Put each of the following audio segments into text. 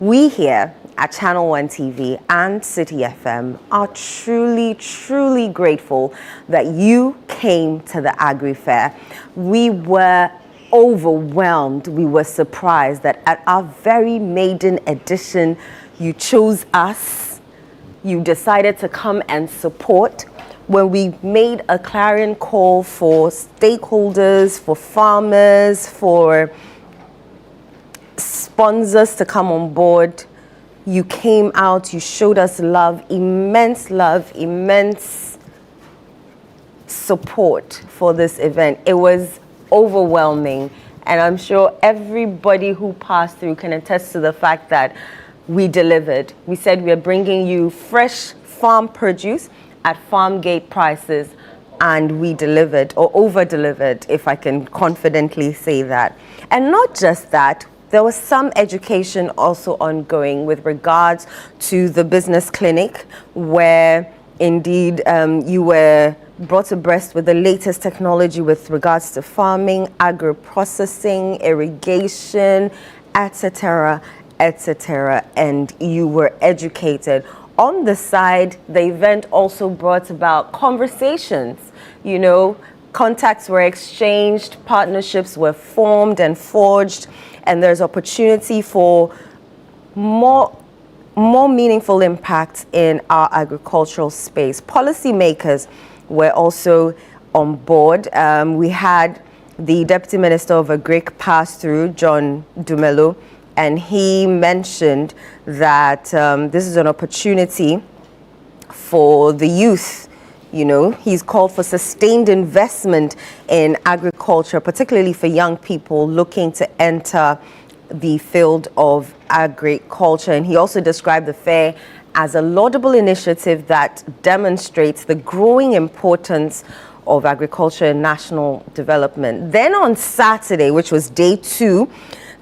We here at ChannelOne TV and City FM are truly, truly grateful that you came to the AgriFair. We were overwhelmed. We were surprised that at our very maiden edition, you chose us. You decided to come and support when we made a clarion call for stakeholders, for farmers, for sponsors to come on board. You came out, you showed us love, immense support for this event. It was overwhelming, and I'm sure everybody who passed through can attest to the fact that we delivered. We said we are bringing you fresh farm produce at farm gate prices, and we delivered, or over-delivered, if I can confidently say that. And not just that, there was some education also ongoing with regards to the business clinic, where indeed you were brought abreast with the latest technology with regards to farming, agro-processing, irrigation, etc., etc., and you were educated. On the side, the event also brought about conversations, you know, contacts were exchanged, partnerships were formed and forged, and there's opportunity for more meaningful impact in our agricultural space. Policymakers were also on board. We had the Deputy Minister of Agric pass through, John Dumelo, and he mentioned that this is an opportunity for the youth. You know, he's called for sustained investment in agriculture, particularly for young people looking to enter the field of agriculture. And he also described the fair as a laudable initiative that demonstrates the growing importance of agriculture in national development. Then on Saturday, which was day 2,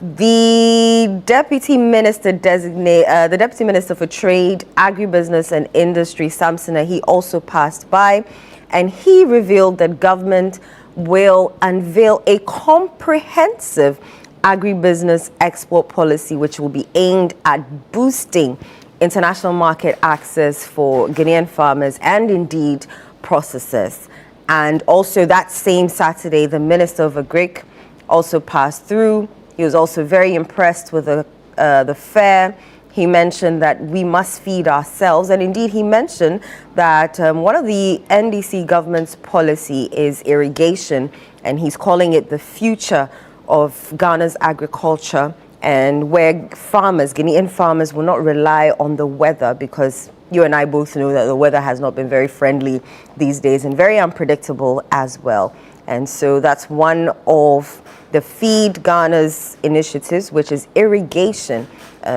the Deputy Minister the Deputy Minister for Trade, Agribusiness and Industry, Samson, he also passed by, and he revealed that government will unveil a comprehensive agribusiness export policy, which will be aimed at boosting international market access for Ghanaian farmers and indeed processors. And also that same Saturday, the Minister of Agric also passed through. He was also very impressed with the fair. He mentioned that we must feed ourselves. And indeed, he mentioned that one of the NDC government's policy is irrigation, and he's calling it the future of Ghana's agriculture, and where farmers, Ghanaian farmers, will not rely on the weather, because you and I both know that the weather has not been very friendly these days and very unpredictable as well. And so that's one of the Feed Ghana's initiatives, which is irrigation,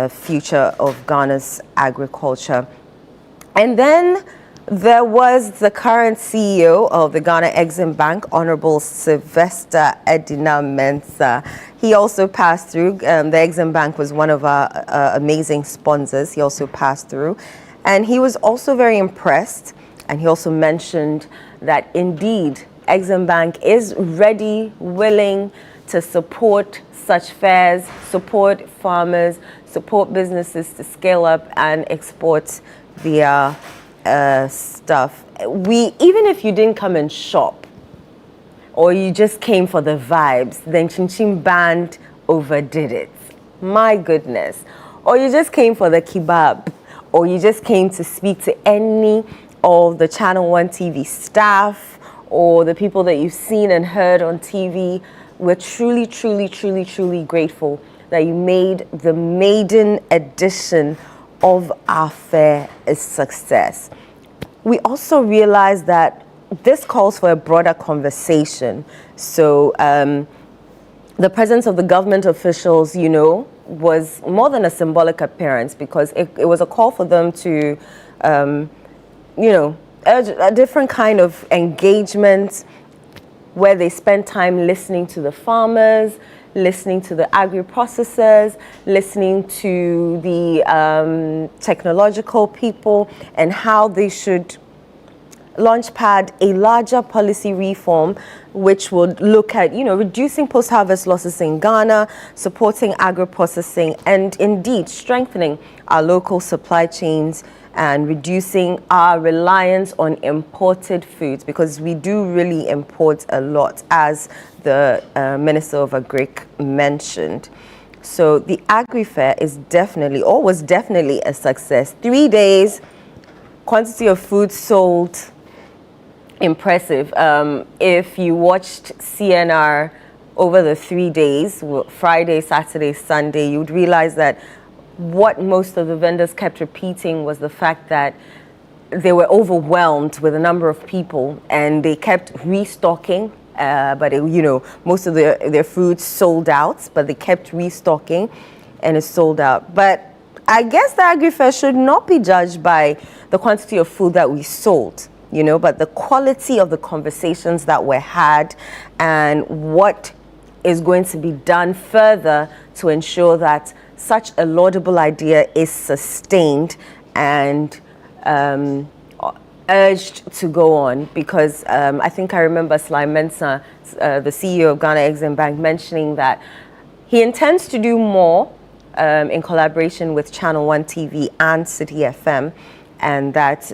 future of Ghana's agriculture. And then there was the current CEO of the Ghana Exim Bank, Honorable Sylvester Edina Mensah. He also passed through. The Exim Bank was one of our amazing sponsors. He also passed through. And he was also very impressed. And he also mentioned that indeed, Exim Bank is ready, willing to support such fairs, support farmers, support businesses to scale up and export their stuff. Even if you didn't come and shop, or you just came for the vibes, then Chin Chin Band overdid it. My goodness. Or you just came for the kebab, or you just came to speak to any of the ChannelOne TV staff, or the people that you've seen and heard on TV. We're truly, truly, truly, truly grateful that you made the maiden edition of our fair a success. We also realized that this calls for a broader conversation. So the presence of the government officials, you know, was more than a symbolic appearance, because it was a call for them to, you know, urge a different kind of engagement, where they spend time listening to the farmers, listening to the agri-processors, listening to the technological people, and how they should launchpad a larger policy reform which would look at, reducing post-harvest losses in Ghana, supporting agro-processing, and indeed strengthening our local supply chains and reducing our reliance on imported foods, because we do really import a lot, as the Minister of Agric mentioned. So the AgriFair was definitely a success. 3 days, quantity of food sold, impressive. If you watched CNR over the 3 days, Friday, Saturday, Sunday, you'd realize that what most of the vendors kept repeating was the fact that they were overwhelmed with a number of people and they kept restocking. But most of their food sold out, but they kept restocking and it sold out. But I guess the AgriFair should not be judged by the quantity of food that we sold, but the quality of the conversations that were had and what is going to be done further to ensure that such a laudable idea is sustained and urged to go on, because I think I remember Sly Mensah, the CEO of Ghana Exim Bank, mentioning that he intends to do more in collaboration with ChannelOne TV and City FM, and that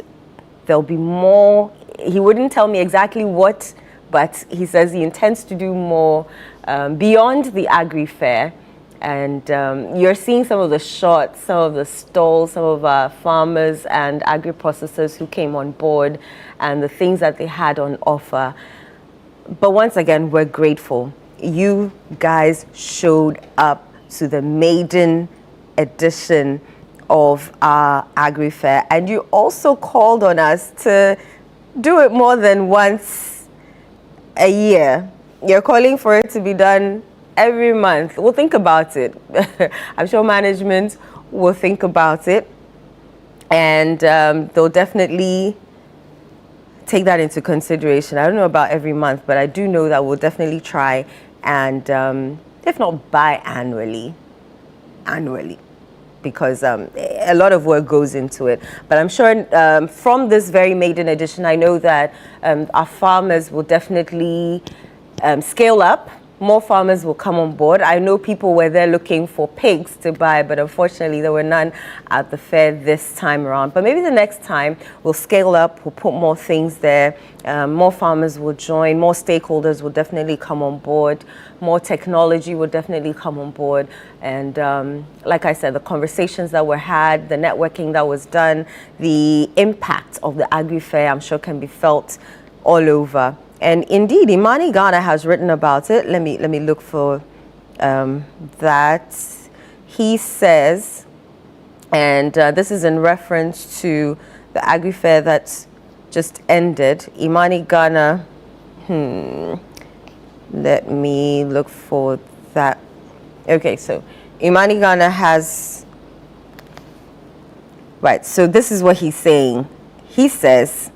there'll be more. He wouldn't tell me exactly what, but he says he intends to do more beyond the AgriFair. And you're seeing some of the shots, some of the stalls, some of our farmers and agri-processors who came on board and the things that they had on offer. But once again, we're grateful. You guys showed up to the maiden edition of our AgriFair, and you also called on us to do it more than once a year. You're calling for it to be done every month. We'll think about it. I'm sure management will think about it, and they'll definitely take that into consideration. I don't know about every month, but I do know that we'll definitely try, and if not biannually, annually, because a lot of work goes into it. But I'm sure from this very maiden edition, I know that our farmers will definitely scale up. More farmers will come on board. I know people were there looking for pigs to buy, but unfortunately there were none at the fair this time around. But maybe the next time we'll scale up, we'll put more things there, more farmers will join, more stakeholders will definitely come on board, more technology will definitely come on board. And like I said, the conversations that were had, the networking that was done, the impact of the AgriFair, I'm sure can be felt all over. And indeed, Imani Ghana has written about it. Let me look for that. He says, and this is in reference to the AgriFair that just ended. Imani Ghana, let me look for that. Okay, so Imani Ghana has, right, so this is what he's saying. He says,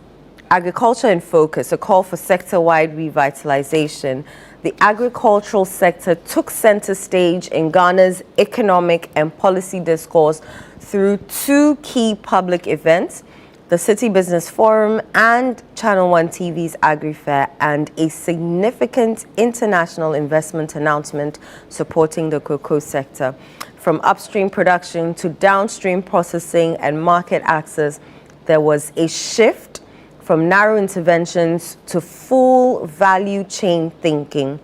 agriculture in focus, a call for sector-wide revitalization. The agricultural sector took center stage in Ghana's economic and policy discourse through two key public events, the City Business Forum and ChannelOne TV's AgriFair, and a significant international investment announcement supporting the cocoa sector. From upstream production to downstream processing and market access, there was a shift from narrow interventions to full value chain thinking.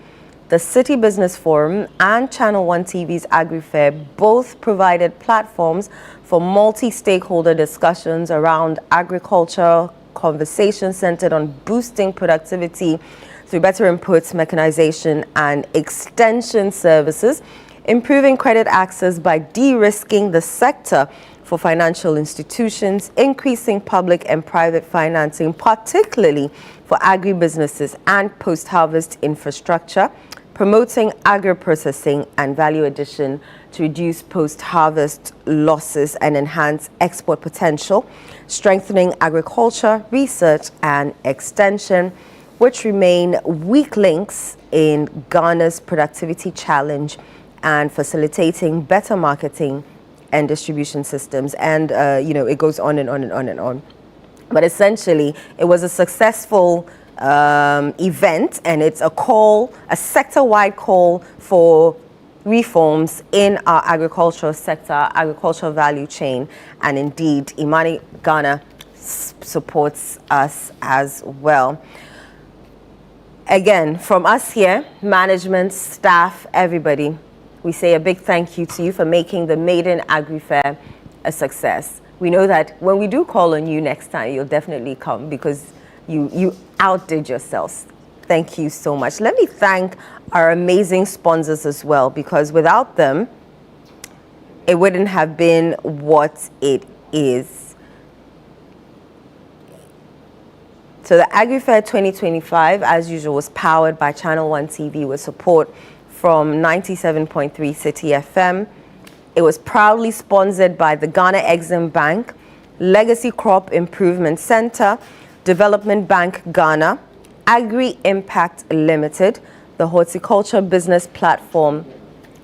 The City Business Forum and ChannelOne TV's AgriFair both provided platforms for multi-stakeholder discussions around agriculture, conversations centered on boosting productivity through better inputs, mechanization, and extension services, improving credit access by de-risking the sector for financial institutions, increasing public and private financing, particularly for agribusinesses and post-harvest infrastructure, promoting agro-processing and value addition to reduce post-harvest losses and enhance export potential, strengthening agriculture, research and extension, which remain weak links in Ghana's productivity challenge, and facilitating better marketing and distribution systems. And, it goes on and on and on and on. But essentially, it was a successful event, and it's a sector-wide call for reforms in our agricultural sector, agricultural value chain, and indeed, Imani Ghana supports us as well. Again, from us here, management, staff, everybody, we say a big thank you to you for making the maiden AgriFair a success. We know that when we do call on you next time, you'll definitely come because you outdid yourselves. Thank you so much. Let me thank our amazing sponsors as well, because without them, it wouldn't have been what it is. So the AgriFair 2025, as usual, was powered by ChannelOne TV with support from 97.3 City FM. It was proudly sponsored by the Ghana Exim Bank, Legacy Crop Improvement Center, Development Bank Ghana, Agri Impact Limited, the Horticulture Business Platform,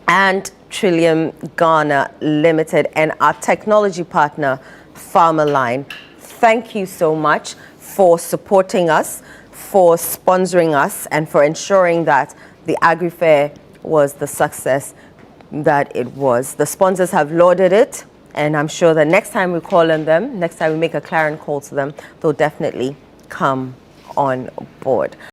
and Trillium Ghana Limited, and our technology partner, Farmerline. Thank you so much for supporting us, for sponsoring us, and for ensuring that the AgriFair was the success that it was. The sponsors have lauded it, and I'm sure that next time we call on them, next time we make a clarion call to them, they'll definitely come on board.